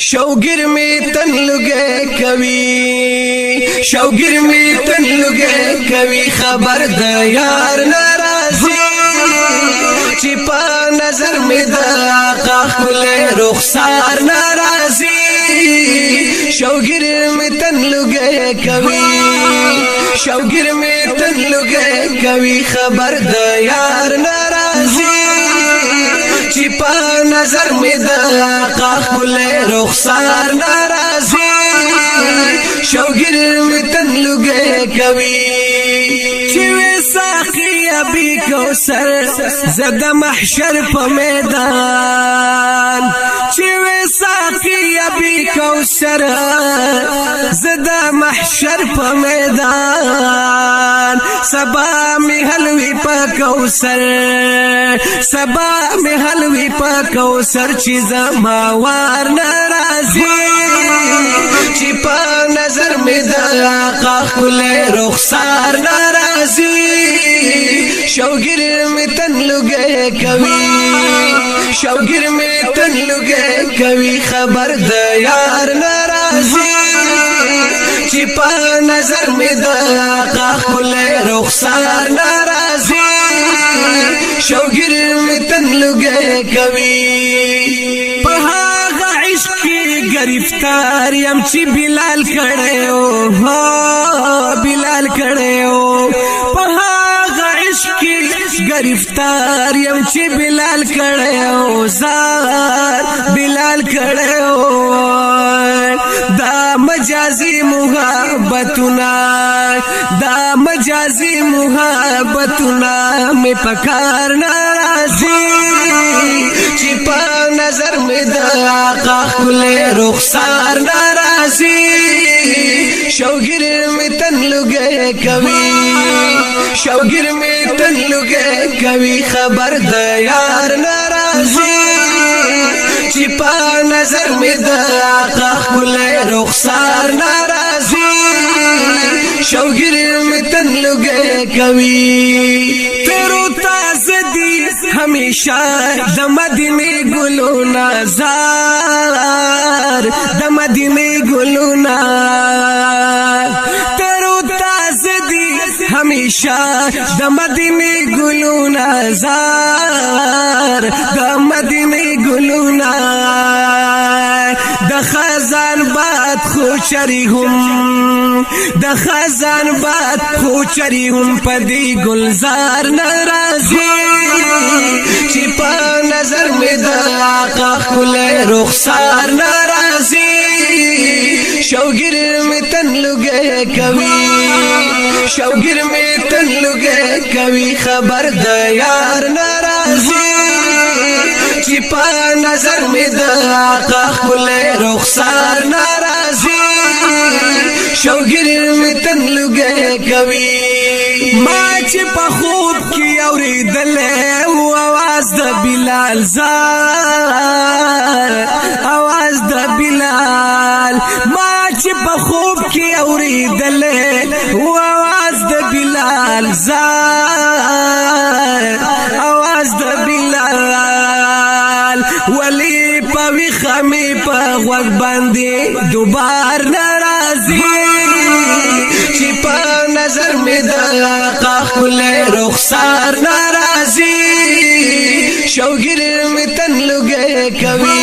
शौगिर में तन लुगे कवि शौगिर में तन लुगे कवि खबर द यार नाराजी चिपा नजर में दाका खुले रुखसार नाराजी शौगिर में तन लुगे कवि शौगिर में तन लुगे कवि खबर द यार नाराजी चिपा नजर में दाका खुले रुखसार नाराजी शौगिर में तन लुगे कवि चिवे साखी अभी कौसर ज़दा महशर प मैदान चिवे साखी अभी कौसर ज़दा महशर प मैदान सबा में हलवी प कौसर सबा में हलवी प कौसर चीज़ मावार नाराजी चिपा नजर में दाका खुले रुखसार नाराजी शौगिर में तन लुगे कवि शौगिर में तन लुगे कवि खबर द यार नाराजी चिपा नजर में दाका खुले रुखसार नाराजी शौगिर में तन लुगे कवि गिरफ्तार यमची बिलाल खड़े हो बिलाल खड़े हो पहागा इश्की गिरफ्तार यमची बिलाल खड़े हो जार बिलाल खड़े हो दा मजाजी मुहाबतुना दा मजाजी मुहाबतुना में पकार नाराजी चिपा नजर में दाका खुले रुखसार नाराजी शौगिर में तन लुगे कवि शौगिर में तन लुगे कवि खबर द यार नाराजी चिपा नजर में दाका खुले रुखसार नाराजी शौगिर में तन लुगे कवि तेरो ताज़दी हमेशा दमदीने गुलो नाज़ार दमदीने गुलो ना तेरो ताज़दी हमेशा दमदीने गुलो नाज़ार दमदीने गुलो ना दखज़ान बात खोचरी हम दखज़ान बात खोचरी हम पदी गुलजार नाराजी चिपा नजर में दाका खुले रुखसार नाराजी शौगिर में तन लुगे कवि शौगिर में तन लुगे कवि खबर द यार नाराजी चिपा नजर में दाका खुले रुखसार नाराजी शौगिर में तन लुगे कवि माच पखूब की औरी दले आवाज द बिलाल जार आवाज द बिलाल माच पखूब की औरी दले आवाज द बिलाल जार आवाज द बिलाल वली पवी खमी पग बंदी दोबार नाराजी चिपा नजर में दाका खुले रुखसार नाराजी शौगिर में तन लुगे कवि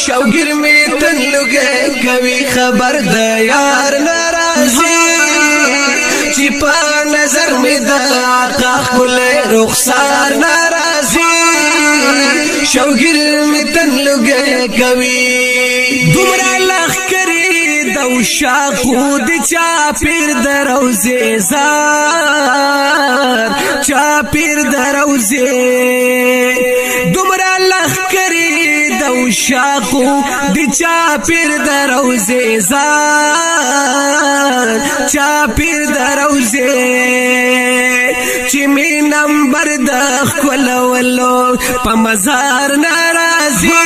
शौगिर में तन लुगे कवि खबर द यार नाराजी चिपा नजर में दाका खुले रुखसार नाराजी शौगिर में तन लुगे कवि दुमरा लख करी दोशा खुद चापीर दरोजे जार चापीर दरोजे दुमरा लख करी दोशा खुद चापीर दरोजे जार चापीर दरोजे चिमी नंबर दख वलो पमजार नाराजी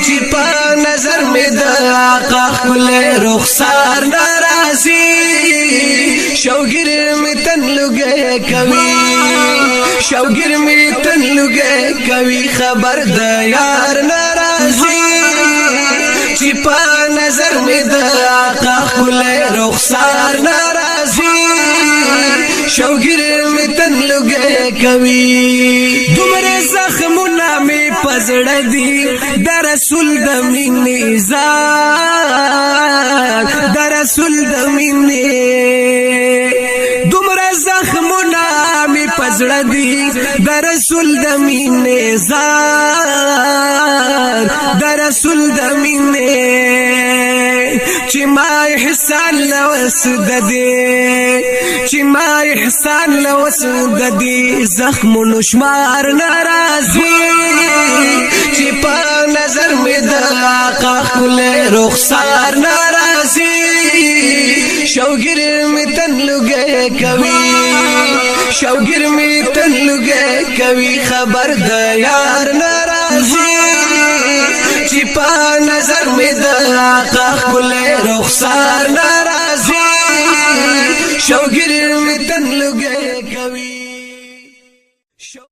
चिपा नजर में दाका खुले रुखसार नाराजी शौगिर में तन लुगे कवि शौगिर में तन लुगे कवि खबर द यार नाराजी چې په نظر مې د آقا ښکلی رخسار ناراضي شوګر مې تن لږی کوي دومره زخمونه مې په زړه دي د رسول د مینې ذات د رسول د مینې دومره زخمونه مې په زړه دي د رسول د مینې ذات د رسول د مینې چې ما احسان لوس د دې چې ما احسان لوس د دې زخمونو شمار ناراضي چې په نظر مې د آقا ښکلی رخسار ناراضي شوګر مې تن لږی کوي شوګر مې تن لږی کوي خبر د یار ناراضي چې په نظر مې د آقا ښکلی رخسار ناراضي شوګر